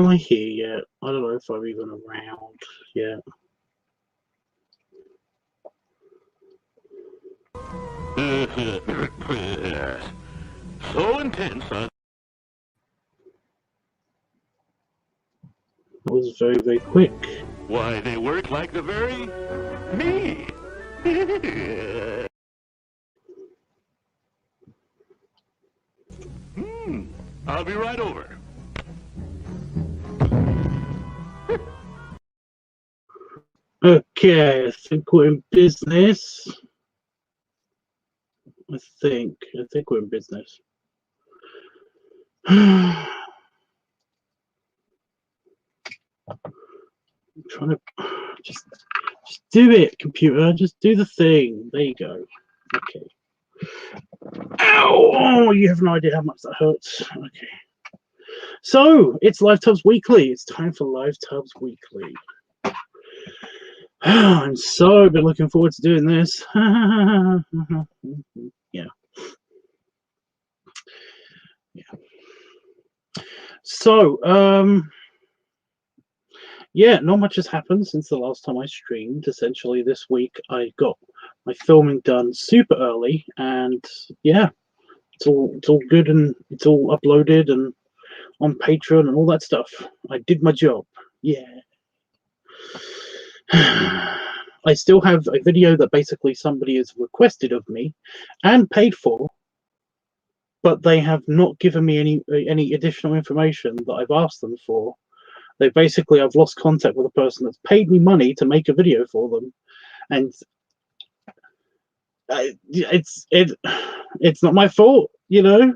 I here yet? I don't know if I'm even around yet. So intense, huh? That was very, very quick. Why, they work like the very me. I'll be right over. Okay, I think we're in business. I think we're in business. I'm trying to just do it, computer. Just do the thing. There you go. Okay. Ow! Oh, you have no idea how much that hurts. Okay. So it's LiveTubs Weekly. It's time for LiveTubs Weekly. I'm so been looking forward to doing this. Yeah. So, yeah, not much has happened since the last time I streamed. Essentially, this week I got my filming done super early, and yeah, it's all good, and it's all uploaded and on Patreon and all that stuff. I did my job. Yeah. I still have a video that basically somebody has requested of me and paid for, but they have not given me any additional information that I've asked them for. I've lost contact with a person that's paid me money to make a video for them, and it's not my fault, you know.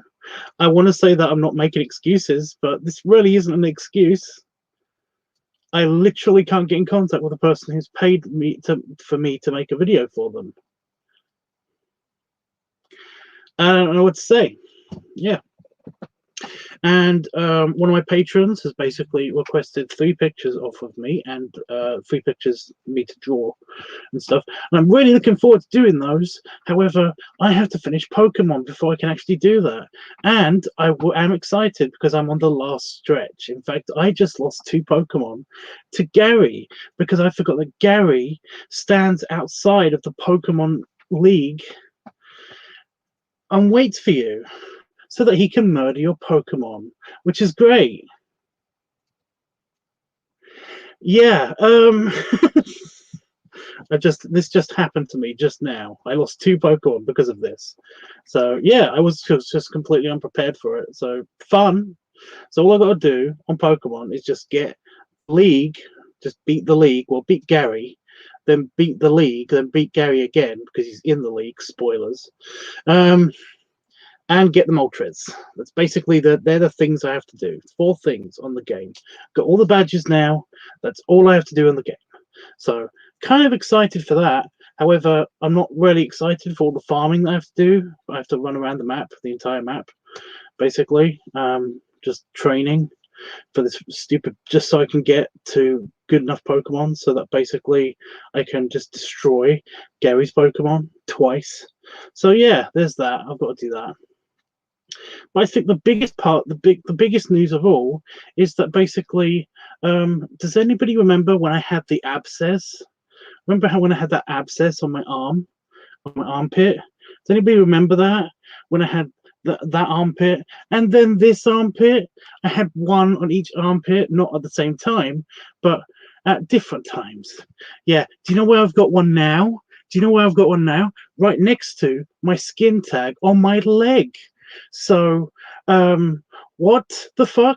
I want to say that I'm not making excuses, but this really isn't an excuse. I literally can't get in contact with a person who's paid me for me to make a video for them. I don't know what to say. Yeah. And one of my patrons has basically requested 3 pictures off of me, and 3 pictures me to draw and stuff. And I'm really looking forward to doing those. However, I have to finish Pokemon before I can actually do that. And I am excited because I'm on the last stretch. In fact, I just lost 2 Pokemon to Gary because I forgot that Gary stands outside of the Pokemon League and waits for you, so that he can murder your Pokemon, which is great. Yeah, this just happened to me just now. I lost 2 Pokemon because of this. So yeah, I was just completely unprepared for it. So fun. So all I got to do on Pokemon is just get League, just beat the League, well, beat Gary, then beat the League, then beat Gary again because he's in the League. Spoilers. And get the Moltres. That's basically they're the things I have to do. 4 things on the game. Got all the badges now. That's all I have to do in the game. So kind of excited for that. However, I'm not really excited for all the farming that I have to do. I have to run around the map, the entire map, basically. Just training for this stupid, just so I can get to good enough Pokemon so that basically I can just destroy Gary's Pokemon twice. So yeah, there's that. I've got to do that. But I think the biggest part, the biggest news of all, is that basically, does anybody remember when I had the abscess? Remember how when I had that abscess on my arm, on my armpit? Does anybody remember that? When I had that armpit, and then this armpit? I had one on each armpit, not at the same time, but at different times. Yeah. Do you know where I've got one now? Do you know where I've got one now? Right next to my skin tag on my leg. So, what the fuck?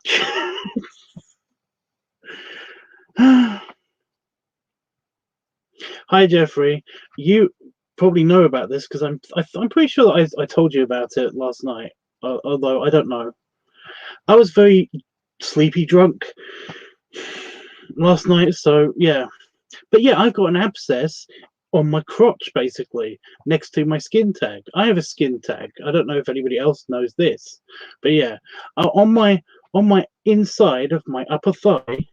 Hi, Jeffrey. You probably know about this because I'm pretty sure that I told you about it last night. Although I don't know. I was very sleepy drunk last night, so yeah. But yeah, I've got an abscess on my crotch, basically, next to my skin tag. I have a skin tag. I don't know if anybody else knows this, but yeah, on my inside of my upper thigh,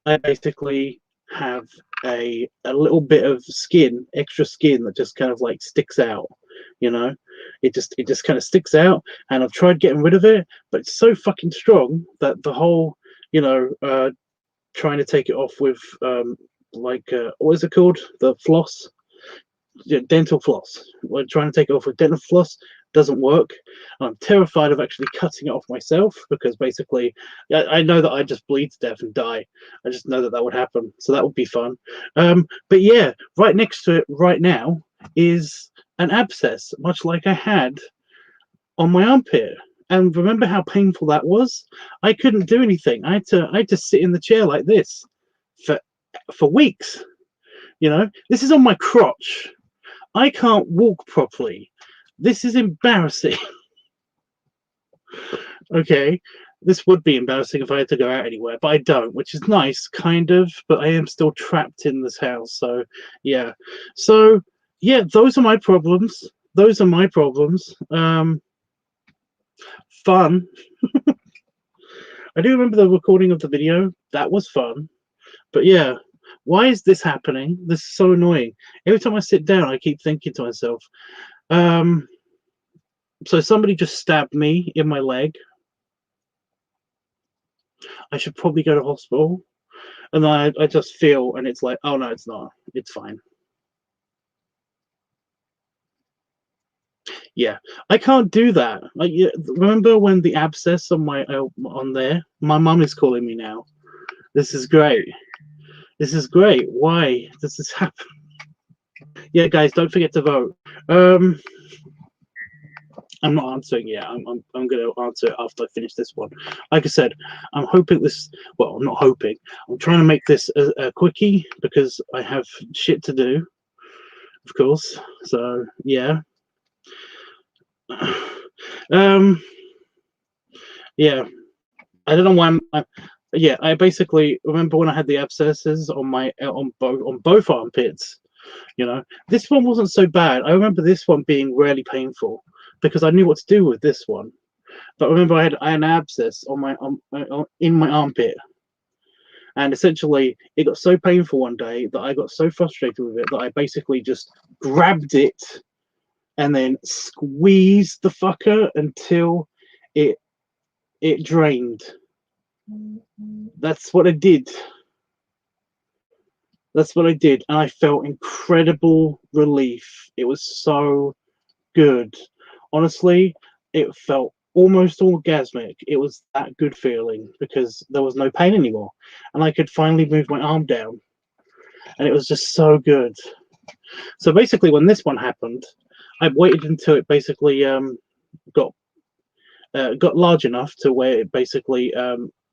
I basically have a little bit of skin, extra skin that just kind of like sticks out. You know, it just kind of sticks out, and I've tried getting rid of it, but it's so fucking strong that the whole you know, trying to take it off with like what is it called? The floss, yeah, dental floss. We're trying to take it off with dental floss, doesn't work. I'm terrified of actually cutting it off myself because basically I know that I just bleed to death and die. I just know that that would happen, so that would be fun. But yeah, right next to it right now is an abscess, much like I had on my armpit. And remember how painful that was? I couldn't do anything. I had to sit in the chair like this for weeks. You know, this is on my crotch. I can't walk properly. This is embarrassing. Okay, this would be embarrassing if I had to go out anywhere, but I don't, which is nice, kind of, but I am still trapped in this house. So, yeah. So, yeah, those are my problems. Those are my problems. Fun. I do remember the recording of the video. That was fun. But yeah, why is this happening? This is so annoying. Every time I sit down, I keep thinking to myself, so somebody just stabbed me in my leg. I should probably go to hospital. And I just feel, and it's like, oh no, it's not. It's fine. Yeah, I can't do that. Like, remember when the abscess on my on there? My mum is calling me now. This is great. This is great. Why does this happen? Yeah, guys, don't forget to vote. I'm not answering yet. I'm going to answer it after I finish this one. Like I said, I'm hoping this. Well, I'm not hoping. I'm trying to make this a quickie because I have shit to do, of course. So yeah. Yeah. I don't know why yeah. I basically remember when I had the abscesses on my on both armpits. You know, this one wasn't so bad. I remember this one being really painful because I knew what to do with this one. But remember, I had an abscess on my in my armpit, and essentially it got so painful one day that I got so frustrated with it that I basically just grabbed it and then squeezed the fucker until it drained. That's what I did. That's what I did, and I felt incredible relief. It was so good. Honestly, it felt almost orgasmic. It was that good feeling because there was no pain anymore, and I could finally move my arm down, and it was just so good. So basically, when this one happened, I waited until it basically got large enough to where it basically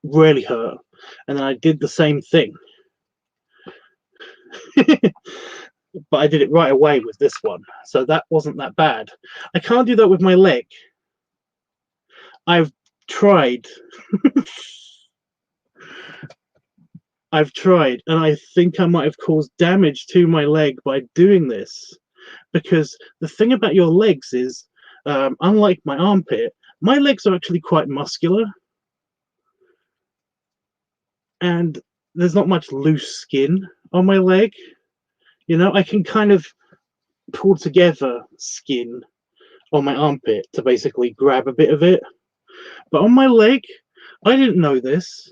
really hurt, and then I did the same thing. But I did it right away with this one, so that wasn't that bad. I can't do that with my leg. I've tried. I've tried, and I think I might have caused damage to my leg by doing this. Because the thing about your legs is, unlike my armpit, my legs are actually quite muscular. And there's not much loose skin on my leg. You know, I can kind of pull together skin on my armpit to basically grab a bit of it. But on my leg, I didn't know this,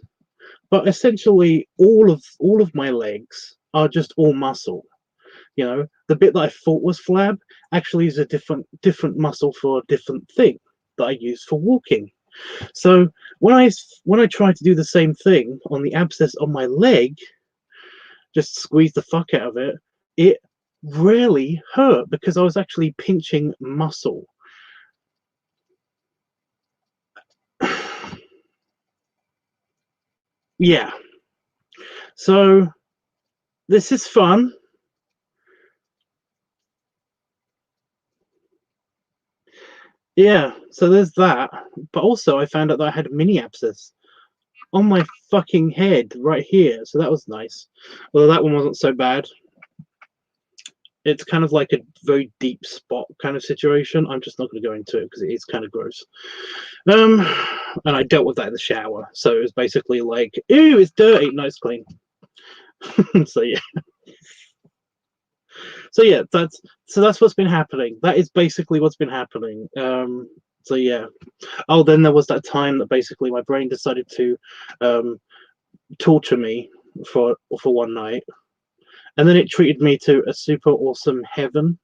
but essentially all of my legs are just all muscle. You know, the bit that I thought was flab actually is a different muscle for a different thing that I use for walking. So when I tried to do the same thing on the abscess on my leg, just squeeze the fuck out of it, it really hurt because I was actually pinching muscle. Yeah. So this is fun. Yeah, so there's that. But also I found out that I had a mini abscess on my fucking head right here. So that was nice. Although that one wasn't so bad. It's kind of like a very deep spot kind of situation. I'm just not going to go into it because it is kind of gross. And I dealt with that in the shower. So it was basically like, ew, it's dirty. No, it's clean. So yeah. So yeah, that's what's been happening. That is basically what's been happening. So yeah. Oh, then there was that time that basically my brain decided to torture me for one night, and then it treated me to a super awesome heaven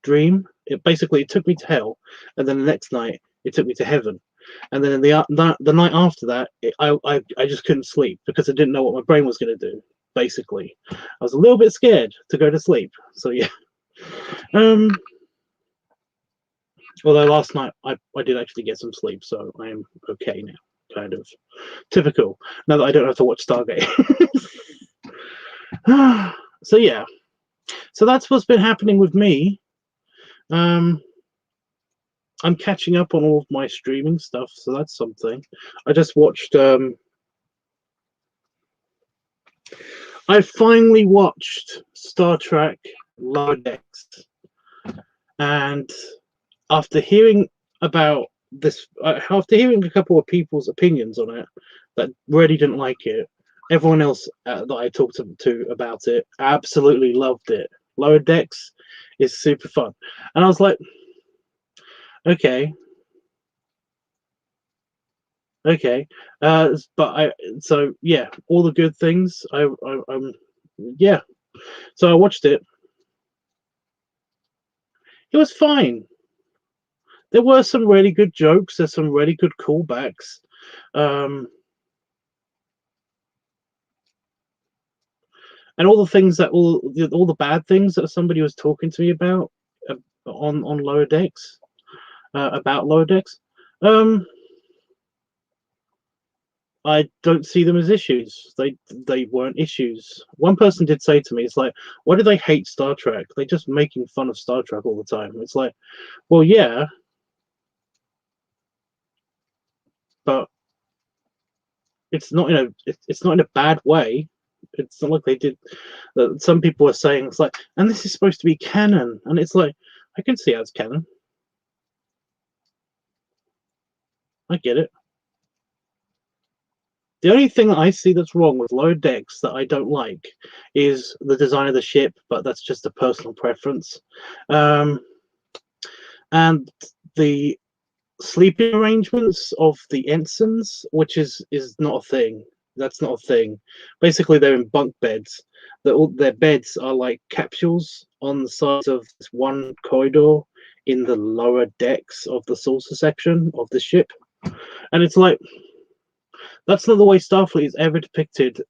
dream. It took me to hell, and then the next night it took me to heaven, and then the night after that, I just couldn't sleep because I didn't know what my brain was going to do. Basically, I was a little bit scared to go to sleep. So yeah. Although last night I did actually get some sleep, so I am okay now. Kind of typical. Now that I don't have to watch Stargate. So yeah. So that's what's been happening with me. I'm catching up on all of my streaming stuff, so that's something. I just watched. I finally watched Star Trek Lower Decks, and after hearing about this, after hearing a couple of people's opinions on it that really didn't like it, everyone else that I talked to about it absolutely loved it. Lower Decks is super fun, and I was like, okay, so yeah, all the good things. Yeah. So I watched it. It was fine. There were some really good jokes. There's some really good callbacks. And all the things that all the bad things that somebody was talking to me about on Lower Decks, about Lower Decks, I don't see them as issues. They weren't issues. One person did say to me, "It's like, why do they hate Star Trek? They're just making fun of Star Trek all the time." It's like, well, yeah, but it's not it's not in a bad way. It's not like they did. Some people are saying it's like, and this is supposed to be canon, and it's like, I can see how it's canon. I get it. The only thing that I see that's wrong with Lower Decks that I don't like is the design of the ship, but that's just a personal preference. And the sleeping arrangements of the ensigns, which is not a thing. That's not a thing. Basically, they're in bunk beds. Their beds are like capsules on the sides of this one corridor in the lower decks of the saucer section of the ship, and it's like, that's not the way Starfleet is ever depicted.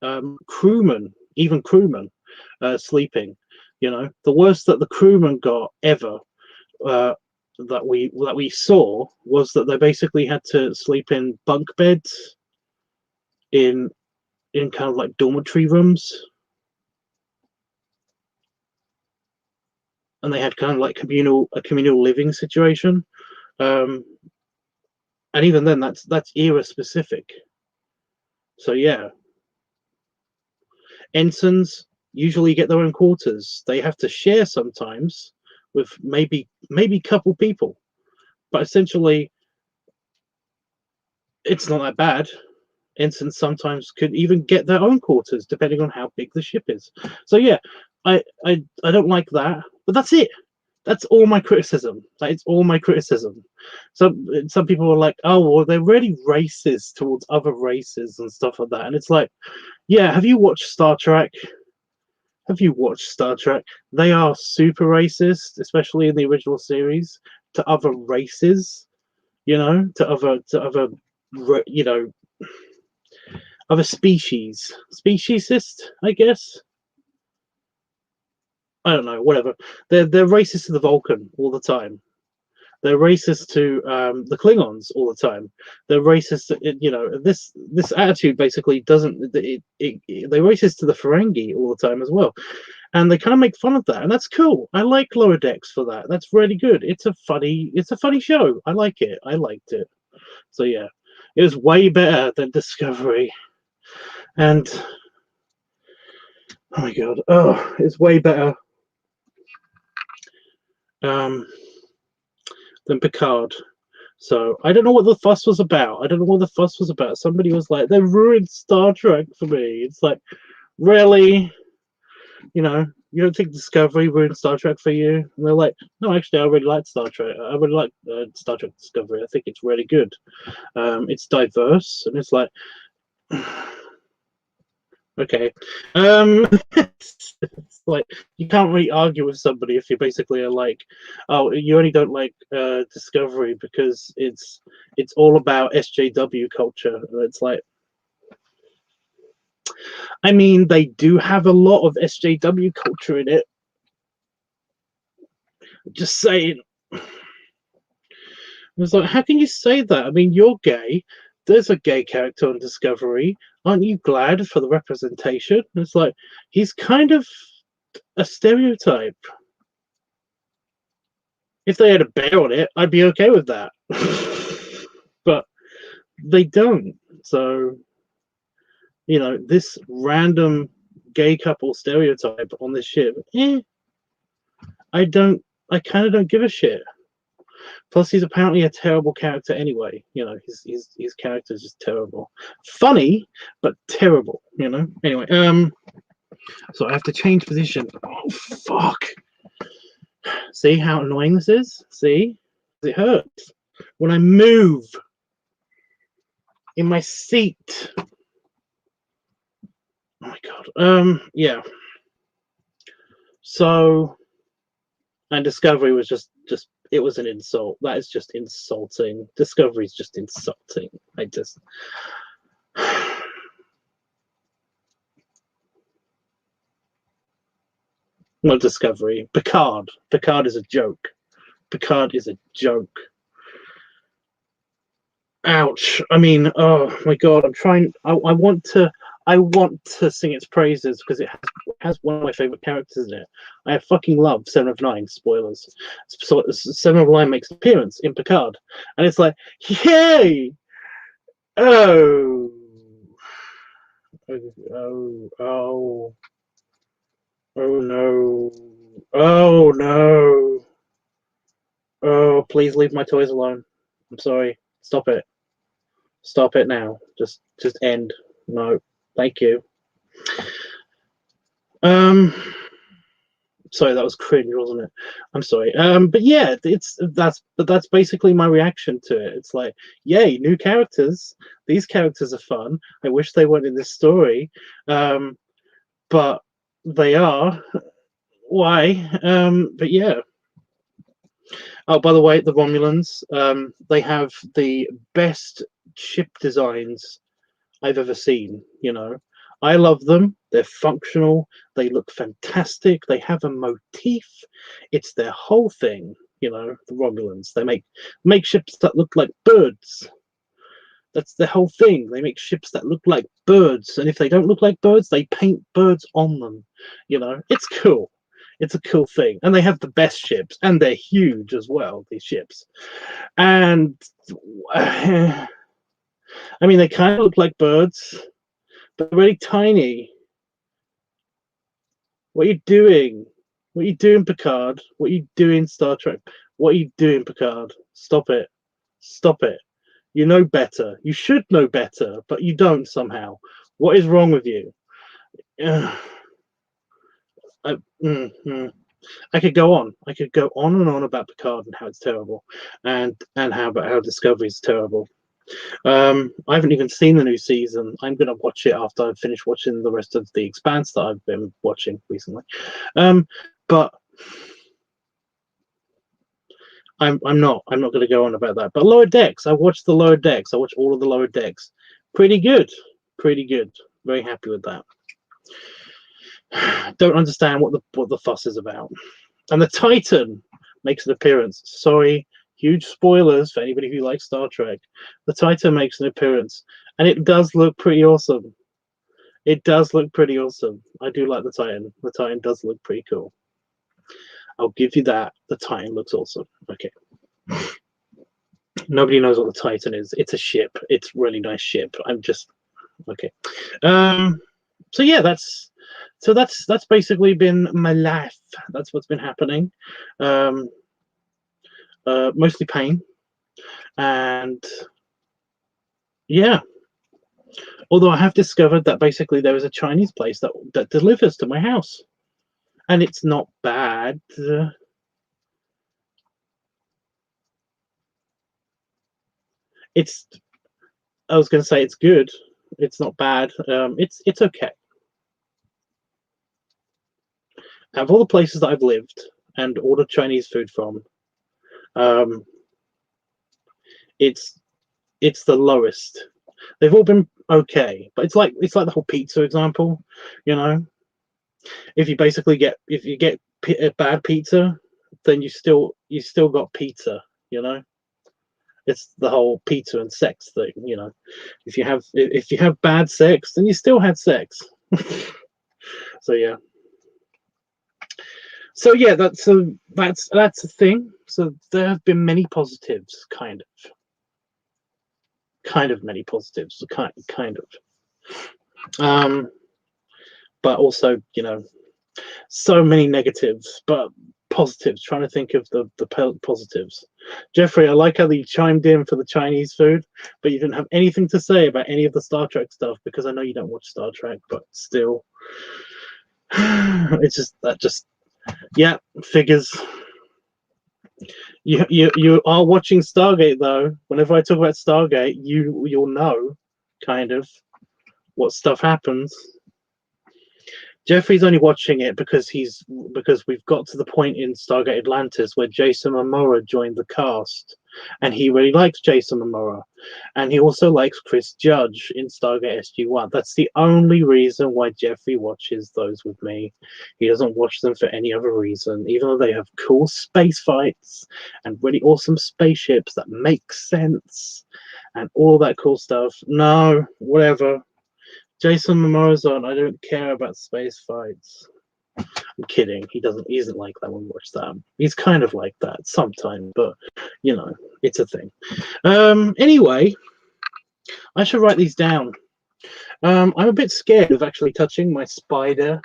Crewmen, even crewmen, sleeping. You know, the worst that the crewmen got ever, that we saw, was that they basically had to sleep in bunk beds in kind of like dormitory rooms, and they had kind of like a communal living situation. And even then, that's era specific. So yeah, ensigns usually get their own quarters. They have to share sometimes with maybe couple people, but essentially it's not that bad. Ensigns sometimes could even get their own quarters depending on how big the ship is. So yeah, I don't like that, but that's it. That's all my criticism. It's all my criticism. Some people are like, oh, well, they're really racist towards other races and stuff like that, and it's like, yeah, have you watched Star Trek? Have you watched Star Trek? They are super racist, especially in the original series, to other races. You know, to other, you know, other species. Speciesist, I guess. I don't know. Whatever. They're racist to the Vulcan all the time. They're racist to the Klingons all the time. They're racist to, you know, this attitude basically doesn't. They're racist to the Ferengi all the time as well, and they kind of make fun of that, and that's cool. I like Lower Decks for that. That's really good. It's a funny show. I like it. I liked it. So yeah, it was way better than Discovery, and oh my god, oh, it's way better um, than Picard. So I don't know what the fuss was about. I don't know what the fuss was about. Somebody was like, "They ruined Star Trek for me." It's like, really, you know, you don't think Discovery ruined Star Trek for you? And they're like, "No, actually, I really like Star Trek. I really like Star Trek Discovery. I think it's really good. It's diverse, and it's like." Okay. It's like you can't really argue with somebody if you basically are like, oh, you only don't like Discovery because it's all about SJW culture. It's like, I mean, they do have a lot of SJW culture in it. Just saying. It's like, how can you say that? I mean, you're gay. There's a gay character on Discovery. Aren't you glad for the representation? It's like, he's kind of a stereotype. If they had a bear on it, I'd be okay with that. But they don't. So, you know, this random gay couple stereotype on this ship, I kind of don't give a shit. Plus, he's apparently a terrible character anyway. You know, his character is just terrible. Funny, but terrible. You know. Anyway, so I have to change position. Oh fuck! See how annoying this is? See, it hurts when I move in my seat. Oh my god. Yeah. So, and Discovery was just it was an insult. That is just insulting. Discovery is just insulting. I just. Not Discovery. Picard. Picard is a joke. Picard is a joke. Ouch. I mean, oh my god. I'm trying. I want to sing its praises because it has one of my favorite characters in it. I fucking love 7 of 9. Spoilers. So 7 of 9 makes an appearance in Picard, and it's like, yay! Oh, oh, oh, oh no, oh no. Oh, please leave my toys alone. I'm sorry. Stop it. Stop it now. Just end. No. Thank you. Sorry, that was cringe, wasn't it? I'm sorry. But yeah, that's basically my reaction to it. It's like, yay, new characters. These characters are fun. I wish they weren't in this story. But they are. Why? But yeah. Oh, by the way, the Romulans, they have the best ship designs I've ever seen. You know, I love them. They're functional. They look fantastic. They have a motif. It's their whole thing. You know, the Romulans. They make ships that look like birds. That's the whole thing. They make ships that look like birds, and if they don't look like birds, they paint birds on them. You know, it's cool. It's a cool thing, and they have the best ships, and they're huge as well. These ships, and I mean, they kind of look like birds, but they're really tiny. What are you doing? What are you doing, Picard? What are you doing, Star Trek? What are you doing, Picard? Stop it! Stop it! You know better. You should know better, but you don't somehow. What is wrong with you? I could go on. I could go on and on about Picard and how it's terrible, and how about how Discovery is terrible. I haven't even seen the new season. I'm gonna watch it after I've finished watching the rest of the Expanse that I've been watching recently. But I'm not going to go on about that. But Lower Decks, I watched the Lower Decks. I watched all of the Lower Decks. Pretty good. Pretty good. Very happy with that. Don't understand what the fuss is about. And the Titan makes an appearance. Sorry, huge spoilers for anybody who likes Star Trek. The Titan makes an appearance, and it does look pretty awesome. It does look pretty awesome. I do like the Titan. The Titan does look pretty cool. I'll give you that. The Titan looks awesome. Okay. Nobody knows what the Titan is. It's a ship. It's a really nice ship. I'm just okay. So yeah, that's basically been my life. That's what's been happening. Mostly pain, and yeah. Although I have discovered that basically there is a Chinese place that delivers to my house, and it's not bad. I was going to say it's good. It's not bad. It's okay. out of all the places that I've lived and ordered Chinese food from, it's the lowest. They've all been okay, but it's like the whole pizza example, you know. If you get a bad pizza, then you still got pizza, you know. It's the whole pizza and sex thing, you know. If you have bad sex, then you still had sex. So yeah. So yeah, that's a thing. So there have been many positives, kind of many positives, kind of. But also, you know, so many negatives, but positives. Trying to think of the positives. Jeffrey, I like how you chimed in for the Chinese food, but you didn't have anything to say about any of the Star Trek stuff, because I know you don't watch Star Trek, but still, it's just yeah, figures. You are watching Stargate though. Whenever I talk about Stargate, you'll know kind of what stuff happens. Jeffrey's only watching it because we've got to the point in Stargate Atlantis where Jason Momoa joined the cast, and he really likes Jason Momoa, and he also likes Chris Judge in Stargate SG-1. That's the only reason why Jeffrey watches those with me. He doesn't watch them for any other reason, even though they have cool space fights and really awesome spaceships that make sense and all that cool stuff. No, whatever. Jason Momoa's on. I don't care about space fights. I'm kidding. He isn't like that when we watch that. He's kind of like that sometimes, but you know, it's a thing. Anyway, I should write these down. I'm a bit scared of actually touching my spider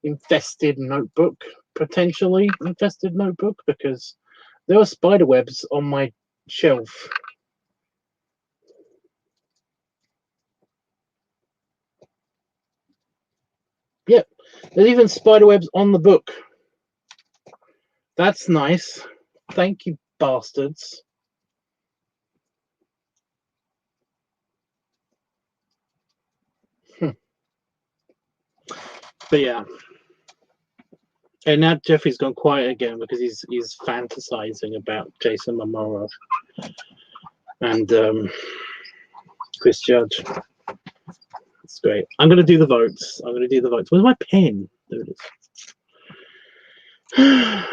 infested notebook, potentially infested notebook, because there are spider webs on my shelf. Yep, there's even spider webs on the book. That's nice. Thank you, bastards. But yeah. And now Jeffrey's gone quiet again because he's fantasizing about Jason Momoa and Chris Judge. It's great. I'm going to do the votes. Where's my pen? There it is.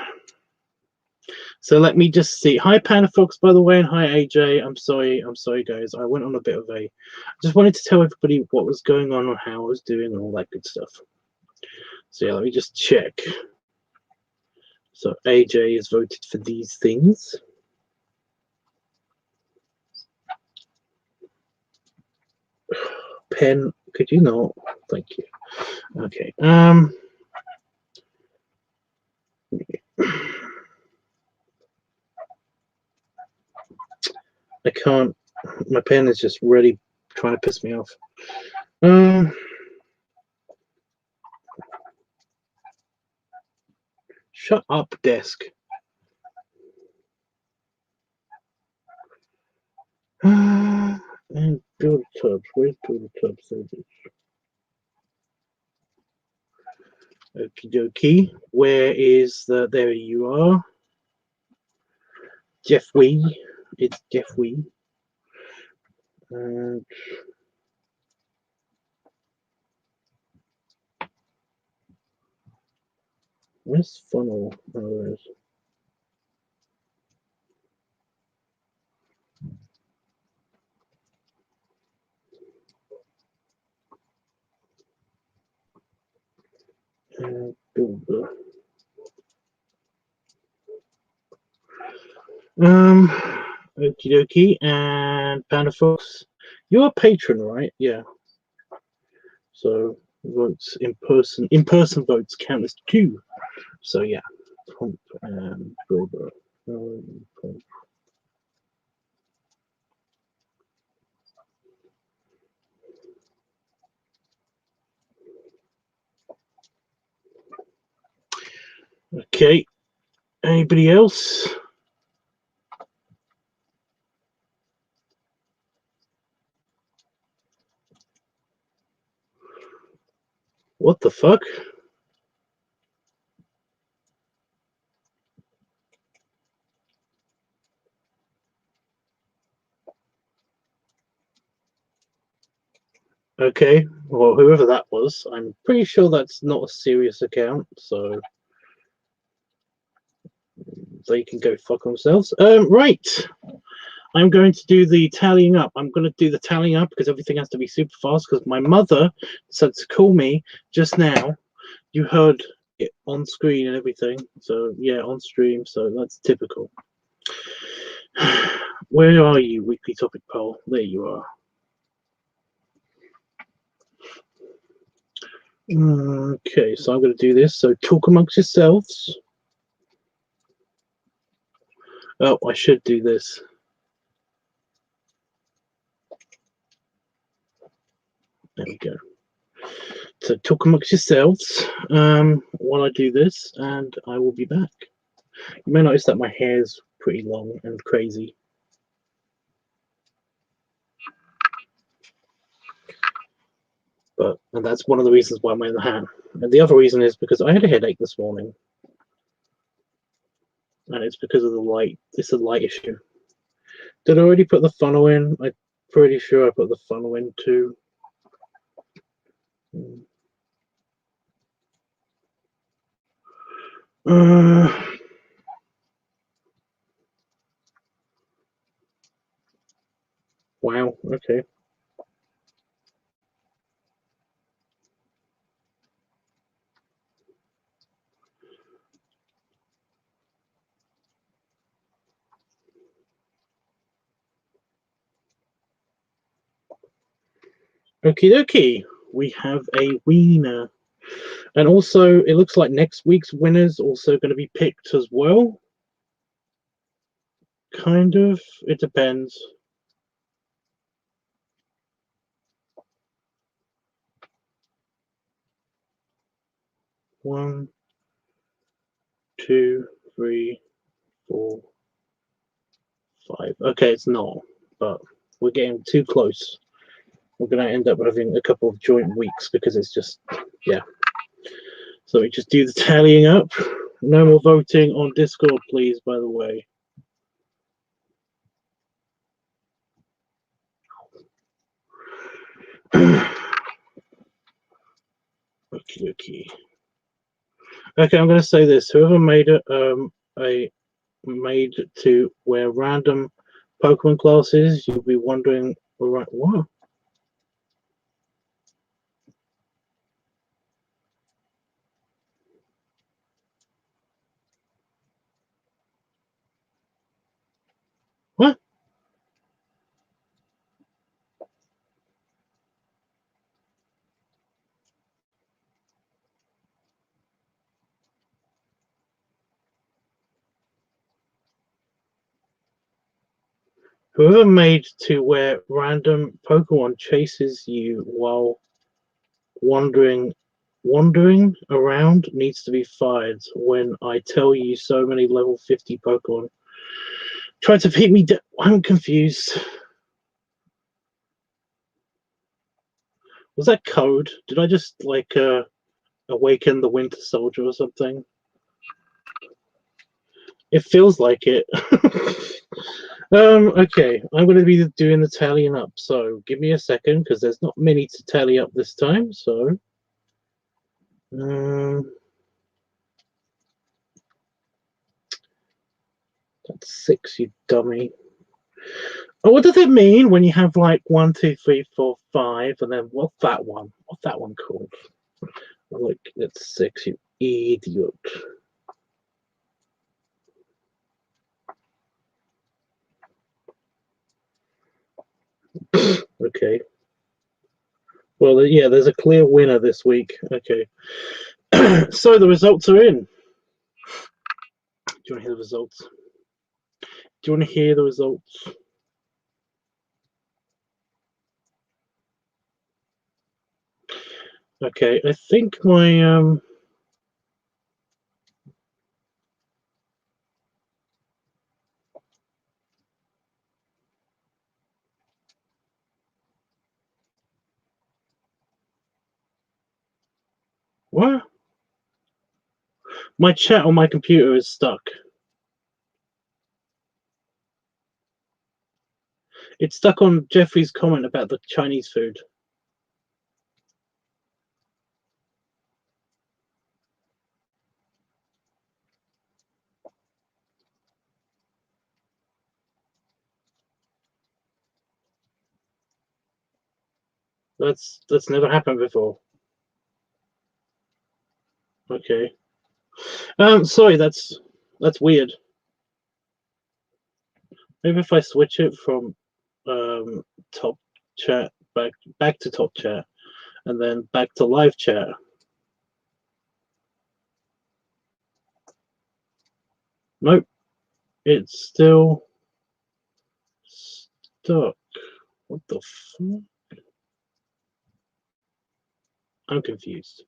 So let me just see. Hi, Panda Fox, by the way, and hi, AJ. I'm sorry, guys. I went on a bit of a... just wanted to tell everybody what was going on and how I was doing and all that good stuff. So yeah, let me just check. So AJ has voted for these things. Pen, could you not? Thank you. Okay. I can't. My pen is just really trying to piss me off. Shut up, desk. And build tubs. Where's build tubs? Okie dokie. Where is the? There you are. Jeff Wee. It's Jeff Wee. And where's funnel? Oh, there it is. Builder. Okie dokie. And Panda Fox, you're a patron, right? Yeah. So votes in person votes count as 2. So yeah. Pump and builder. Okay. Anybody else? What the fuck? Okay, well, whoever that was, I'm pretty sure that's not a serious account, so they can go fuck themselves. Right. I'm going to do the tallying up. I'm going to do the tallying up because everything has to be super fast because my mother decided to call me just now. You heard it on screen and everything. So, yeah, on stream. So that's typical. Where are you, weekly topic poll? There you are. Okay, so I'm going to do this. So talk amongst yourselves. Oh, I should do this. There we go. So talk amongst yourselves while I do this, and I will be back. You may notice that my hair is pretty long and crazy. And that's one of the reasons why I'm wearing the hat. And the other reason is because I had a headache this morning. And it's because of the light. It's a light issue. Did I already put the funnel in? I'm pretty sure I put the funnel in too. Wow, okay. Okie dokie. We have a winner. And also, it looks like next week's winner's also going to be picked as well. Kind of. It depends. One, two, three, 4, 5. Okay, it's not, but we're getting too close. We're going to end up having a couple of joint weeks because it's just, yeah. So we just do the tallying up. No more voting on Discord, please, by the way. Okay. Okay, I'm going to say this. Whoever made it, made to wear random Pokemon classes, you'll be wondering, right, what? What? Whoever made to wear random Pokemon chases you while wandering around needs to be fired. When I tell you so many level 50 Pokemon try to beat me down. I'm confused. Was that code? Did I just like awaken the Winter Soldier or something? It feels like it. Okay, I'm going to be doing the tallying up, so give me a second because there's not many to tally up this time. So, that's 6, you dummy. Oh, what does it mean when you have like 1, 2, 3, 4, 5, and then what's that one? What's that one called? Look, it's 6, you idiot. Okay. Well, yeah, there's a clear winner this week. Okay. So the results are in. Do you want to hear the results? Do you want to hear the results? Okay, I think my what? My chat on my computer is stuck. It's stuck on Jeffrey's comment about the Chinese food. That's never happened before. Okay. Sorry, that's weird. Maybe if I switch it from top chat back to top chat and then back to live chat. Nope. It's still stuck. What the fuck? I'm confused.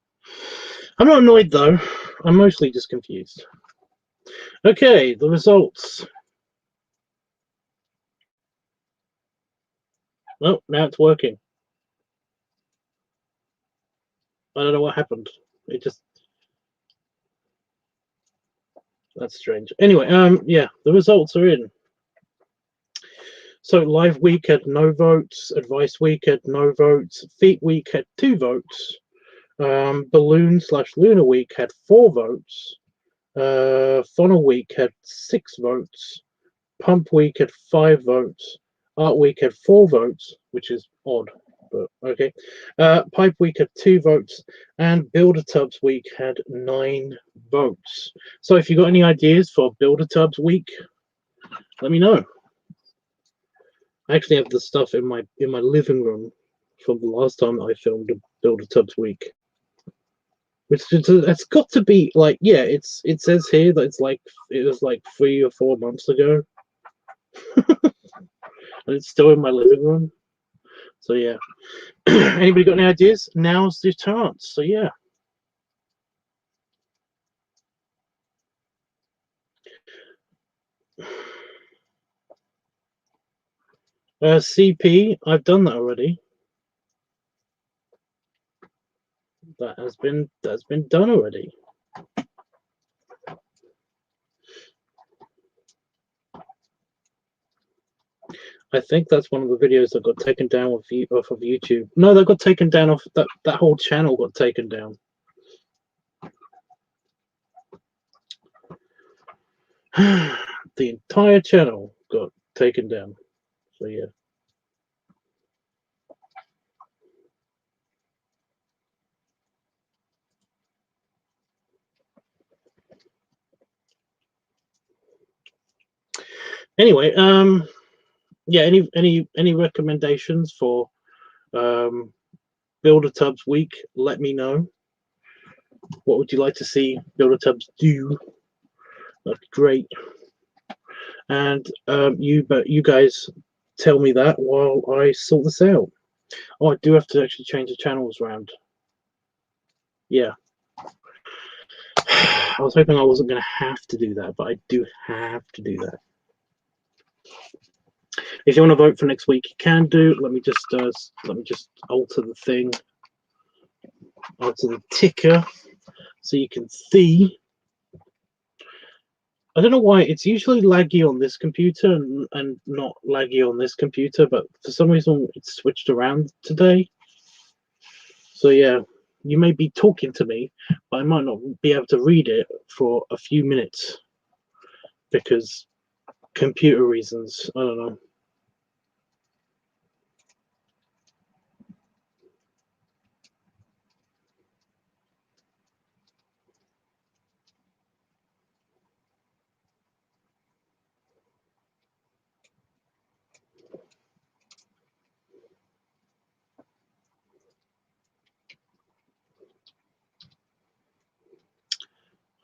I'm not annoyed though. I'm mostly just confused. Okay, the results. Well, now it's working. I don't know what happened. It just... That's strange. Anyway, yeah, the results are in. So Live Week had no votes, Advice Week had no votes, Feet Week had 2 votes, Balloon/Lunar Week had 4 votes, Funnel Week had 6 votes, Pump Week had 5 votes, Art Week had 4 votes, which is odd, but okay. Pipe Week had 2 votes, and Builder-Tubs Week had 9 votes. So if you got any ideas for Builder-Tubs Week, let me know. I actually have the stuff in my living room from the last time I filmed a Builder-Tubs Week. Which it's got to be like, yeah, it says here that it was like 3 or 4 months ago. And it's still in my living room. So yeah. Anybody got any ideas? Now's the chance. So yeah. CP, I've done that already. That's been done already. I think that's one of the videos that got taken down off of YouTube. No, that got taken down off that whole channel got taken down. The entire channel got taken down. So yeah. Anyway, yeah, any recommendations for Builder-Tubs Week? Let me know. What would you like to see Builder-Tubs do? That'd be great. And you guys tell me that while I sort this out. Oh, I do have to actually change the channels around. Yeah. I was hoping I wasn't going to have to do that, but I do have to do that. If you want to vote for next week, you can do. Let me just alter the thing, alter the ticker, so you can see. I don't know why it's usually laggy on this computer and not laggy on this computer, but for some reason it's switched around today. So yeah, you may be talking to me, but I might not be able to read it for a few minutes because computer reasons. I don't know.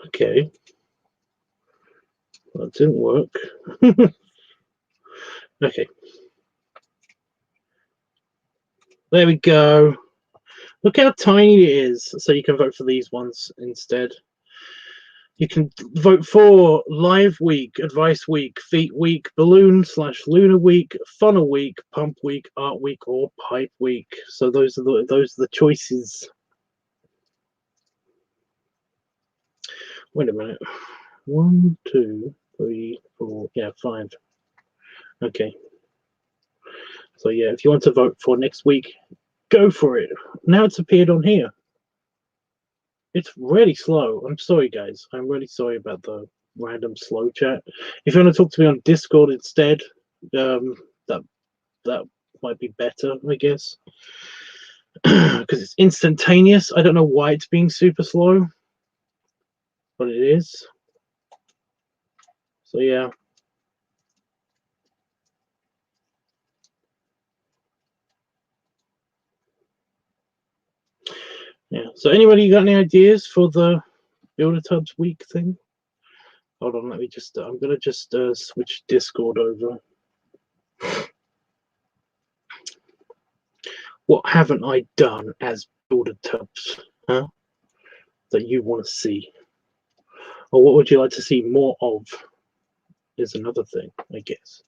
Okay. That didn't work. Okay. There we go. Look how tiny it is. So you can vote for these ones instead. You can vote for Live Week, Advice Week, Feet Week, Balloon/Lunar Week, Funnel Week, Pump Week, Art Week, or Pipe Week. So those are the choices. Wait a minute. 1, 2, 3, 4. Yeah, 5. Okay. So yeah, if you want to vote for next week, go for it. Now it's appeared on here. It's really slow. I'm sorry, guys. I'm really sorry about the random slow chat. If you want to talk to me on Discord instead, that might be better, I guess. because it's instantaneous. I don't know why it's being super slow, but it is. So yeah. Yeah. So anybody got any ideas for the LiveTUBBs week thing? Hold on, let me just. I'm gonna just switch Discord over. What haven't I done as LiveTUBBs, huh? That you want to see, or what would you like to see more of? Is another thing, I guess.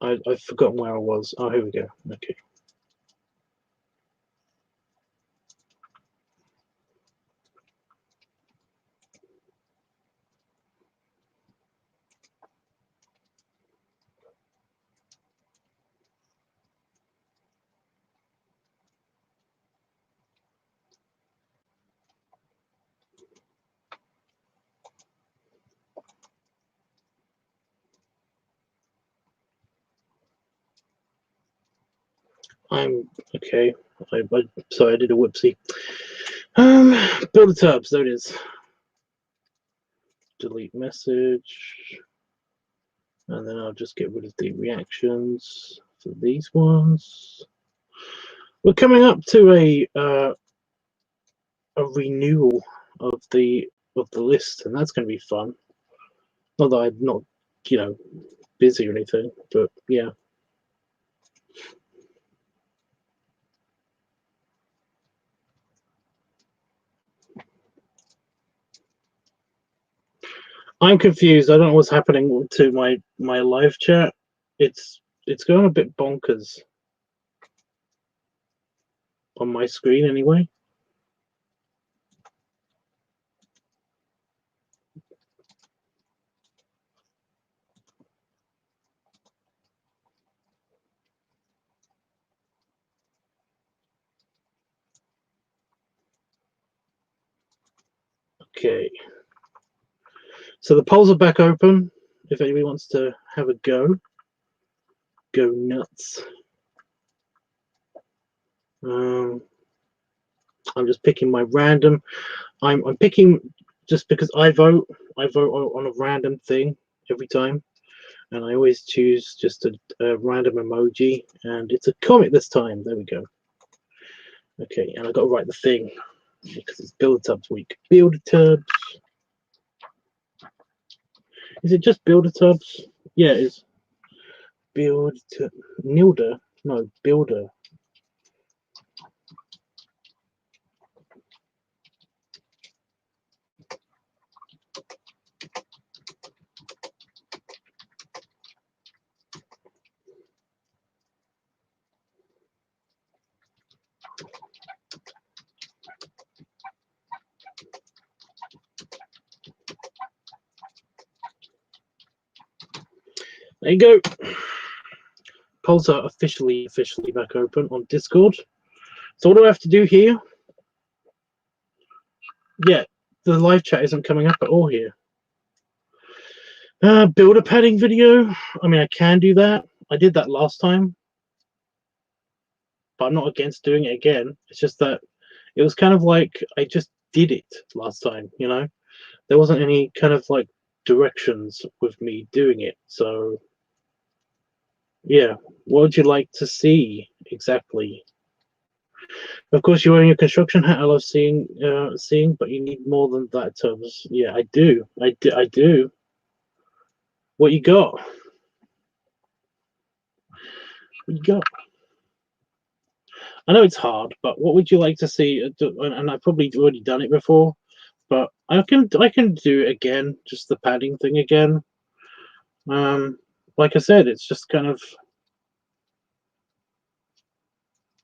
I've forgotten where I was. Oh, here we go. Okay. I'm okay. Sorry, I did a whoopsie. LiveTUBBs, there it is. Delete message, and then I'll just get rid of the reactions for these ones. We're coming up to a renewal of the list, and that's going to be fun. Not that I'm not, busy or anything, but yeah. I'm confused. I don't know what's happening to my live chat. It's going a bit bonkers on my screen anyway. Okay. So the polls are back open. If anybody wants to have a go nuts. I'm just picking my random. I'm picking just because I vote. I vote on a random thing every time, and I always choose just a random emoji, and it's a comic this time. There we go. Okay, and I got to write the thing because it's LiveTUBBs week. LiveTUBBs. Is it just LiveTUBBs? Yeah, it's Nilda. No, Builder. There you go. Polls are officially back open on Discord. So what do I have to do here? Yeah, the live chat isn't coming up at all here. Build a padding video. I mean, I can do that. I did that last time, but I'm not against doing it again. It's just that it was kind of like I just did it last time, There wasn't any kind of like directions with me doing it. So yeah, what would you like to see exactly? Of course, you're wearing your construction hat. I love seeing, but you need more than that, Tubbs. Yeah, I do. I do. What you got? What you got? I know it's hard, but what would you like to see? And I've probably already done it before, but I can do it again. Just the padding thing again. Like I said, it's just kind of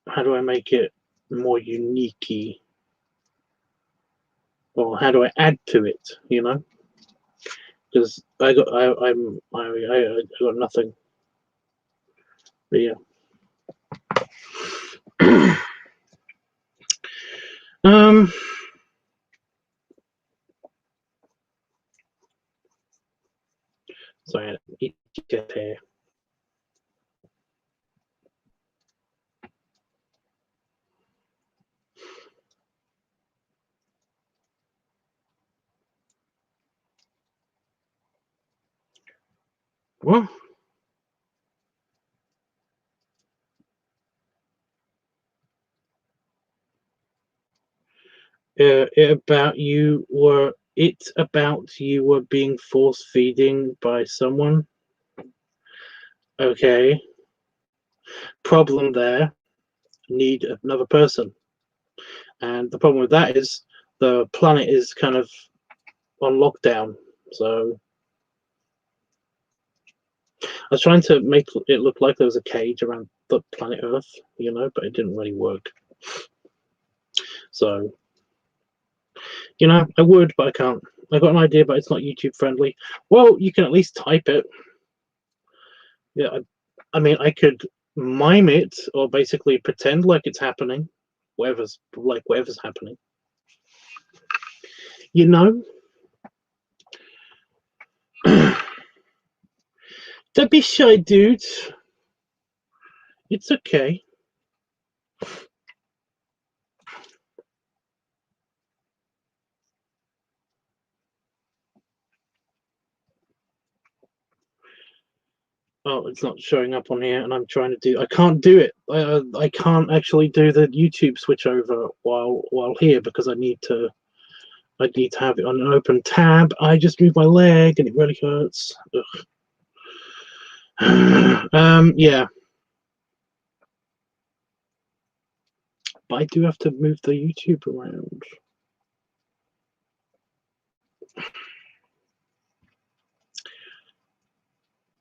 how do I make it more unique-y? Or how do I add to it? Because I got got nothing. But yeah. Sorry, I get here. Well, about you were being force feeding by someone. Okay. Problem there. Need another person. And the problem with that is the planet is kind of on lockdown. So I was trying to make it look like there was a cage around the planet Earth, but it didn't really work. So, I would, but I can't. I got an idea, but it's not YouTube friendly. Well, you can at least type it. Yeah, I mean, I could mime it or basically pretend like it's happening, whatever's happening. Don't be shy, dude. It's okay. Oh, it's not showing up on here, and I'm trying to do. I can't do it. I can't actually do the YouTube switch over while here because I need to have it on an open tab. I just moved my leg, and it really hurts. Yeah. But I do have to move the YouTube around.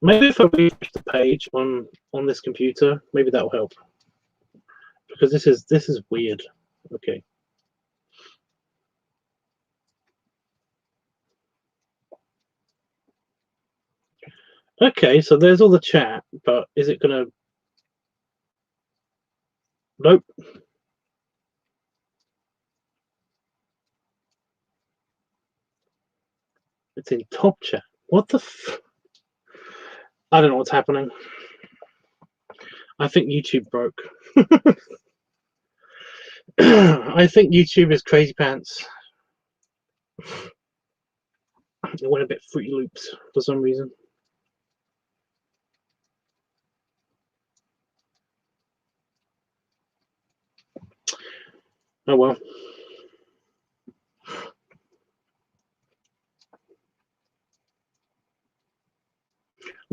Maybe if I refresh the page on this computer, maybe that will help. Because this is weird. Okay. Okay, so there's all the chat, but is it gonna? Nope. It's in top chat. What the I don't know what's happening. I think YouTube broke. I think YouTube is crazy pants. It went a bit Fruity Loops for some reason. Oh well.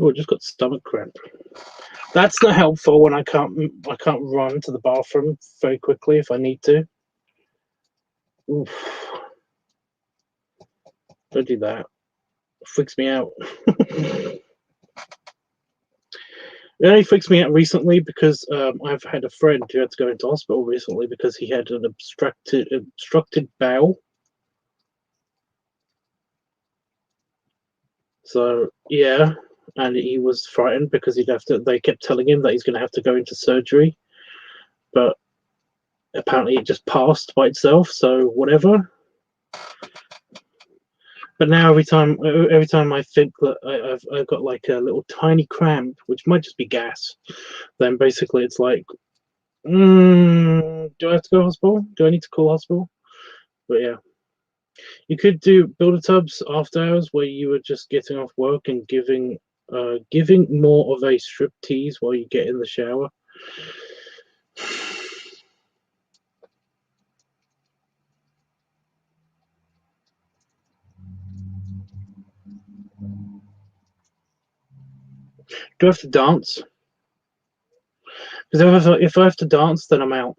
Oh, I just got stomach cramp. That's not helpful when I can't run to the bathroom very quickly if I need to. Oof. Don't do that. It freaks me out. It only freaks me out recently because I've had a friend who had to go into hospital recently because he had an obstructed bowel. So yeah, and he was frightened because they kept telling him that he's going to have to go into surgery, but apparently it just passed by itself. So whatever. But now every time I think that I've got like a little tiny cramp, which might just be gas, then basically it's like, do I have to go to hospital? Do I need to call hospital? But yeah, you could do Build-A-Tubs after hours where you were just getting off work and giving more of a strip tease while you get in the shower. Do I have to dance? Because if I have to dance, then I'm out.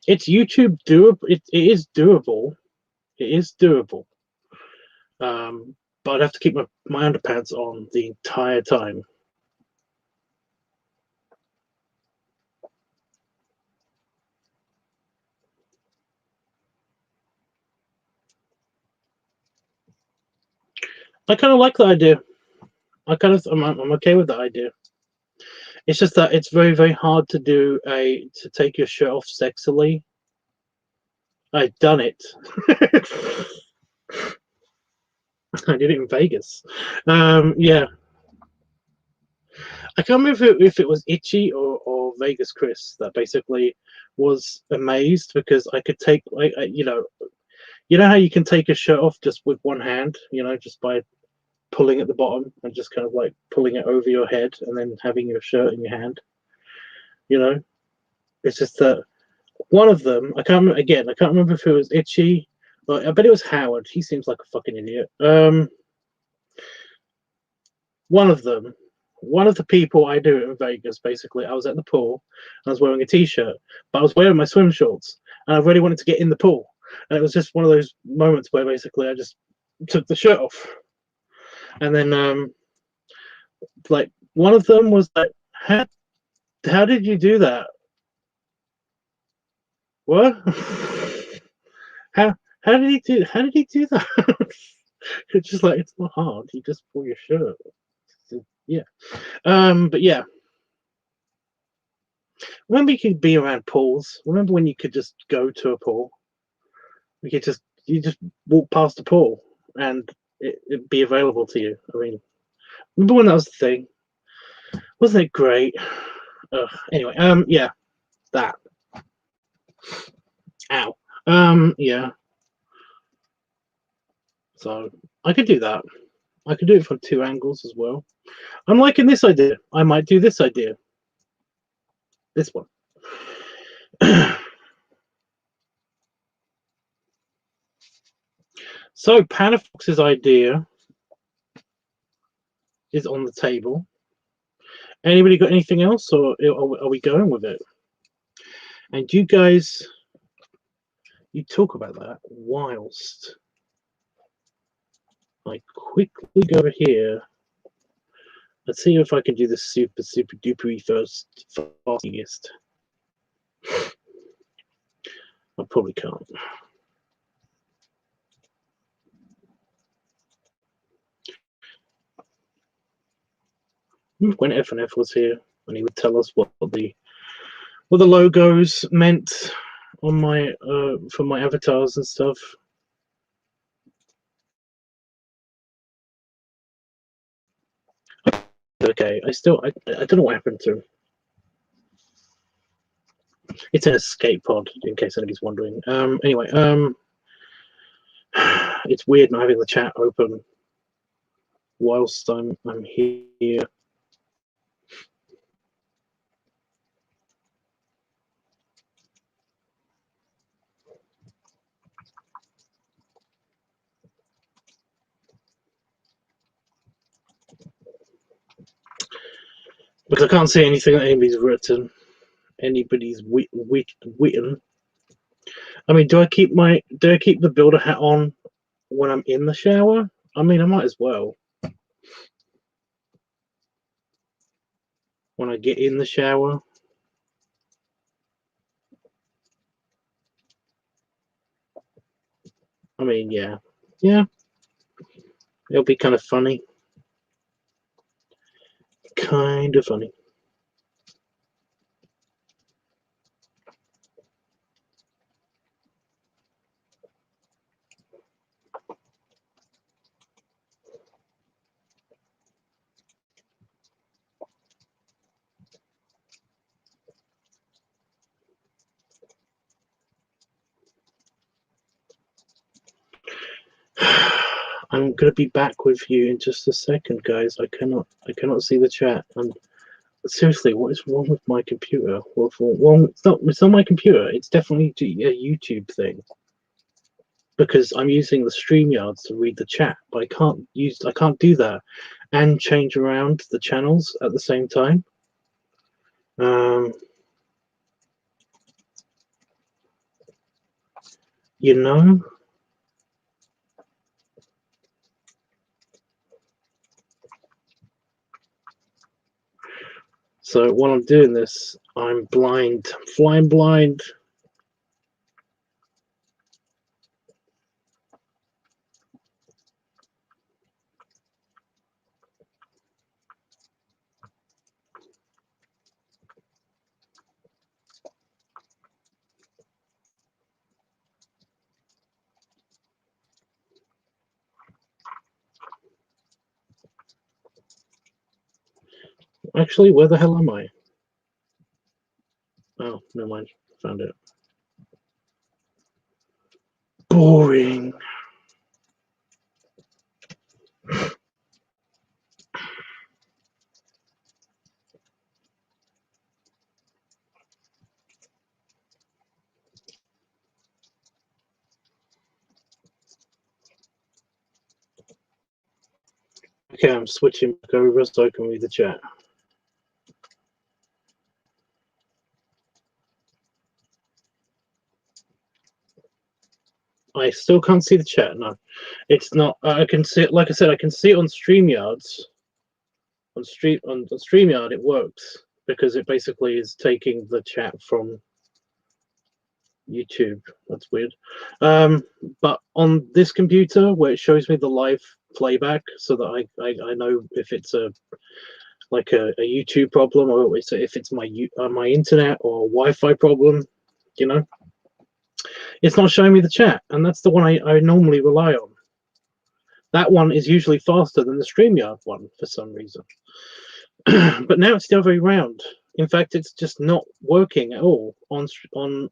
It's YouTube doable. It is doable. It is doable. But I'd have to keep my underpants on the entire time. I kind of like the idea. I'm okay with that idea. It's just that it's very, very hard to to take your shirt off sexily. I've done it. I did it in Vegas. Yeah. I can't remember if it was Itchy or Vegas Chris that basically was amazed because I could take, You know how you can take a shirt off just with one hand, just by pulling at the bottom and just kind of like pulling it over your head and then having your shirt in your hand. It's just that one of them, I can't remember if it was Itchy, but I bet it was Howard. He seems like a fucking idiot. One of the people I do in Vegas, basically, I was at the pool and I was wearing a t-shirt, but I was wearing my swim shorts and I really wanted to get in the pool. And it was just one of those moments where basically I just took the shirt off. And then, like, one of them was like, how did you do that? What? How did he do that? It's just like, it's not hard. You just pull your shirt. Yeah. But yeah. Remember you could be around pools? Remember when you could just go to a pool? You just walk past a pool and it'd be available to you. I mean, remember when that was the thing? Wasn't it great? Anyway, yeah, that. Ow. Yeah. So I could do that. I could do it from 2 angles as well. I'm liking this idea. I might do this idea. This one. So Panafox's idea is on the table. Anybody got anything else, or are we going with it? And you guys, you talk about that whilst I quickly go over here. Let's see if I can do this super dupery fastest. I probably can't. When FNF was here, and he would tell us what the logos meant on my for my avatars and stuff. Okay, I don't know what happened to him. It's an escape pod, in case anybody's wondering. Anyway, it's weird not having the chat open whilst I'm here. Because I can't see anything that anybody's written. Anybody's written. I mean, do I keep the builder hat on when I'm in the shower? I mean, I might as well. When I get in the shower. I mean, yeah. It'll be kind of funny. Kind of funny. I'm gonna be back with you in just a second, guys. I cannot see the chat. And seriously, what is wrong with my computer? Well, it's not my computer. It's definitely a YouTube thing. Because I'm using the StreamYards to read the chat, but I can't do that and change around the channels at the same time. You know. So while I'm doing this, I'm blind, flying blind. Actually, where the hell am I? Oh, never mind. Found it. boring. Okay, I'm switching back over so I can read the chat. I still can't see the chat. No, it's not. I can see it. Like I said, I can see it on StreamYards. On StreamYard, it works because it basically is taking the chat from YouTube. That's weird. But on this computer, where it shows me the live playback, so that I know if it's a YouTube problem or if it's my internet or Wi-Fi problem, you know. It's not showing me the chat, and that's the one I normally rely on. That one is usually faster than the StreamYard one for some reason. But now it's the other way around. In fact, it's just not working at all on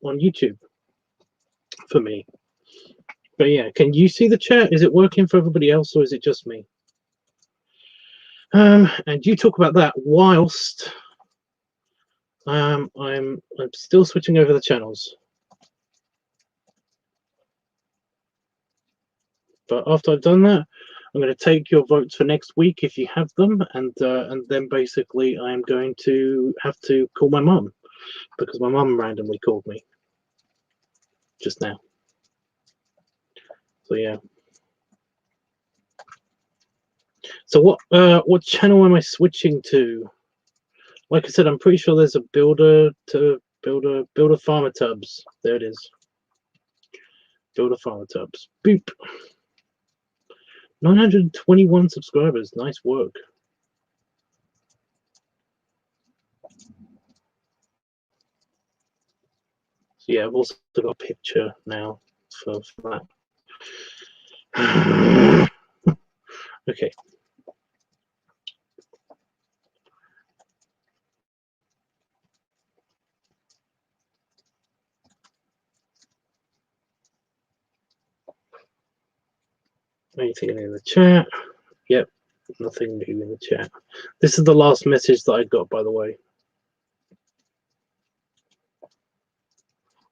YouTube for me. But yeah, can you see the chat? Is it working for everybody else, or is it just me? And you talk about that whilst I'm still switching over the channels. But after I've done that, I'm going to take your votes for next week if you have them, and then basically I'm going to have to call my mum because my mum randomly called me just now. So yeah. So what channel am I switching to? Like I said, I'm pretty sure there's a builder farmer tubs. There it is. Builder farmer tubs. Boop. 921 subscribers. Nice work. So yeah, I've also got a picture now for that. Okay. Anything in the chat? Yep, nothing new in the chat. This is the last message that I got, by the way.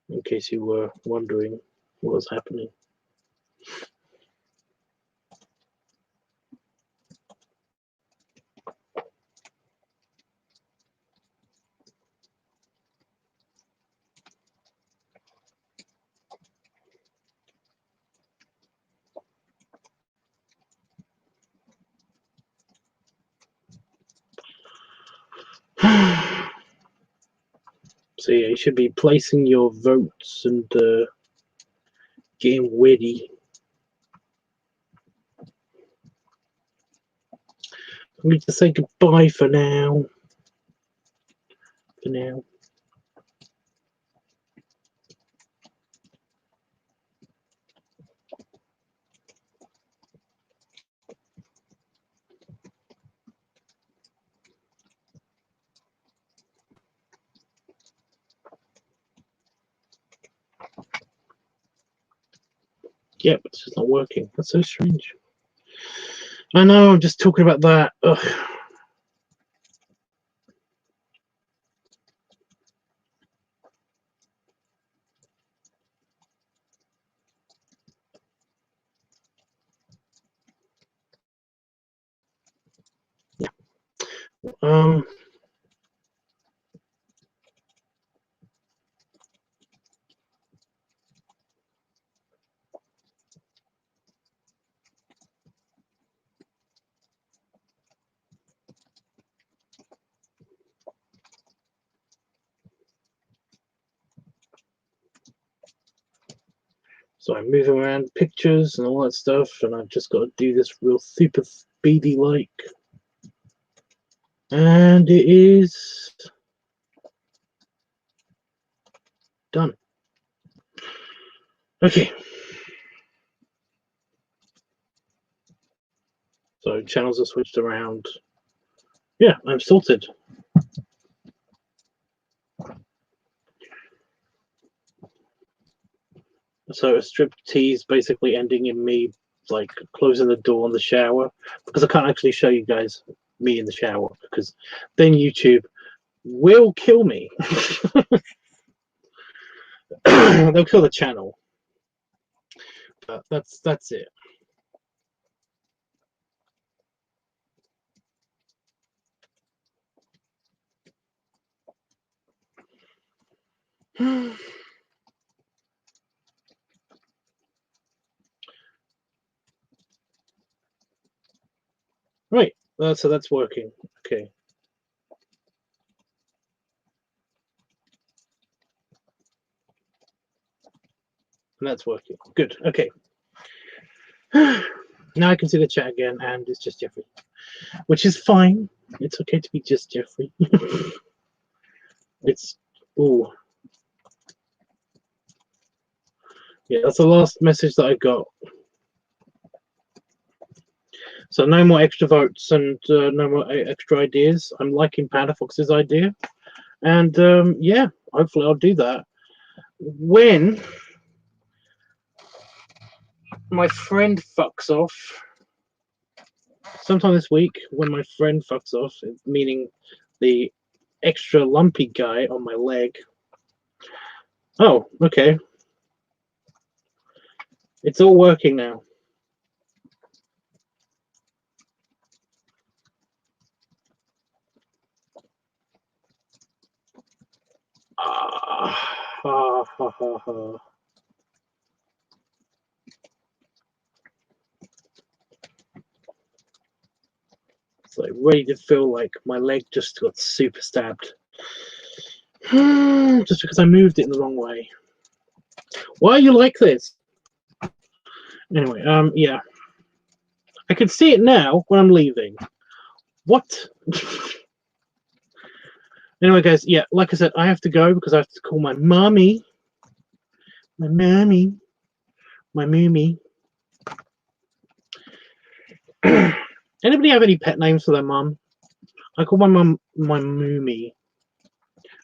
In case you were wondering what was happening. So yeah, you should be placing your votes and getting ready. I'm going to say goodbye for now. For now. Yep, it's just not working. That's so strange. I know, I'm just talking about that. Ugh. Yeah. So I'm moving around pictures and all that stuff, and I've just got to do this real super speedy like. And it is done. Okay. So channels are switched around. Yeah, I'm sorted. So a strip tease basically ending in me like closing the door on the shower, because I can't actually show you guys me in the shower because then YouTube will kill me. They'll kill the channel. But that's it. Right, so that's working. Okay. And that's working. Good. Okay. Now I can see the chat again, and it's just Jeffrey, which is fine. It's okay to be just Jeffrey. It's ooh. Yeah, that's the last message that I got. So no more extra votes and no more extra ideas. I'm liking Panafox's idea, and yeah, hopefully I'll do that when my friend fucks off. Sometime this week, when my friend fucks off, meaning the extra lumpy guy on my leg. Oh, okay. It's all working now. So ready to feel like my leg just got super stabbed. Just because I moved it in the wrong way. Why are you like this? Anyway, yeah. I can see it now when I'm leaving. What? Anyway, guys, yeah, like I said, I have to go because I have to call my mommy. My mommy. My moomie. Anybody have any pet names for their mum? I call my mum my moomie.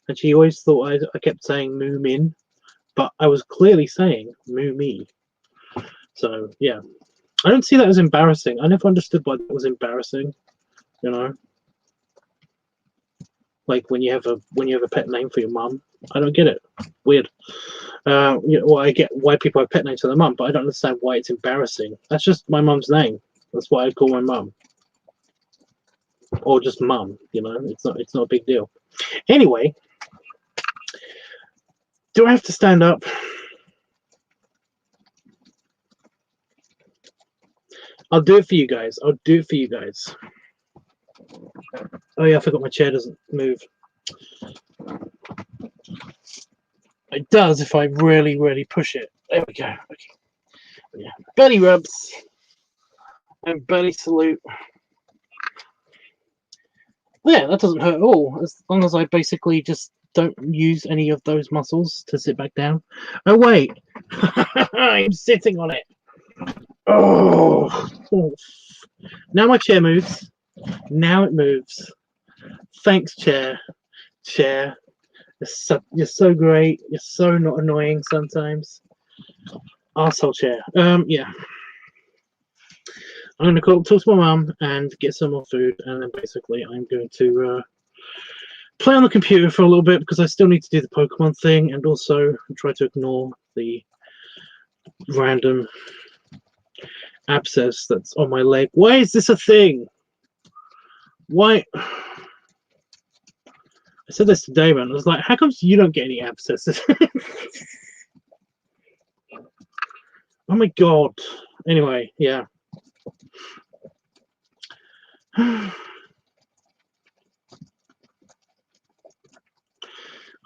And she always thought I kept saying moomin, but I was clearly saying moomie. So, yeah. I don't see that as embarrassing. I never understood why that was embarrassing, you know? Like when you have a pet name for your mum. I don't get it. Weird. You know, well, I get why people have pet names for their mum, but I don't understand why it's embarrassing. That's just my mum's name. That's why I call my mum. Or just mum, you know, it's not a big deal. Anyway, do I have to stand up? I'll do it for you guys. I'll do it for you guys. Oh yeah, I forgot my chair doesn't move. It does if I really, really push it. There we go. Okay. Yeah. Belly rubs and belly salute. Yeah, that doesn't hurt at all, as long as I basically just don't use any of those muscles to sit back down. Oh wait, I'm sitting on it. Oh, now my chair moves. Now it moves. Thanks, chair. Chair, you're so great. You're so not annoying sometimes. Arsehole chair. Yeah. I'm gonna talk to my mum and get some more food, and then basically I'm going to play on the computer for a little bit because I still need to do the Pokemon thing, and also try to ignore the random abscess that's on my leg. Why is this a thing? Why? I said this today, man. I was like, how comes you don't get any abscesses? Oh my god. Anyway, yeah. I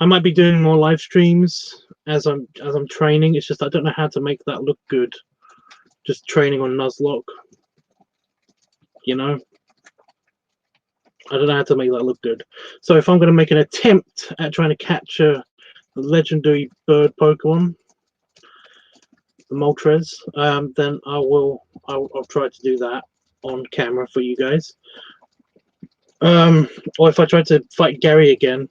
might be doing more live streams as I'm training. It's just I don't know how to make that look good. Just training on Nuzlocke. You know? I don't know how to make that look good. So if I'm going to make an attempt at trying to catch a legendary bird Pokemon, the Moltres, then I'll try to do that on camera for you guys. Or if I try to fight Gary again,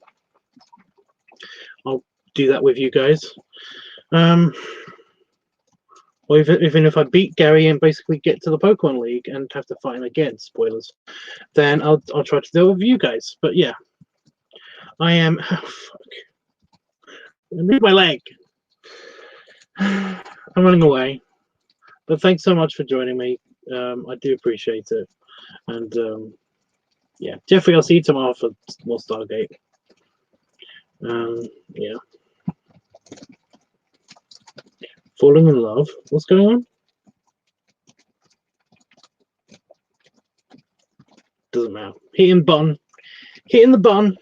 I'll do that with you guys. or even if I beat Gary and basically get to the Pokemon League and have to fight him again, spoilers, then I'll try to do it with you guys. But yeah, I am. Oh, fuck! I moved my leg. I'm running away. But thanks so much for joining me. I do appreciate it. And yeah, Jeffrey, I'll see you tomorrow for more Stargate. Yeah. Falling in love. What's going on? Doesn't matter. Hitting button. Hitting the button.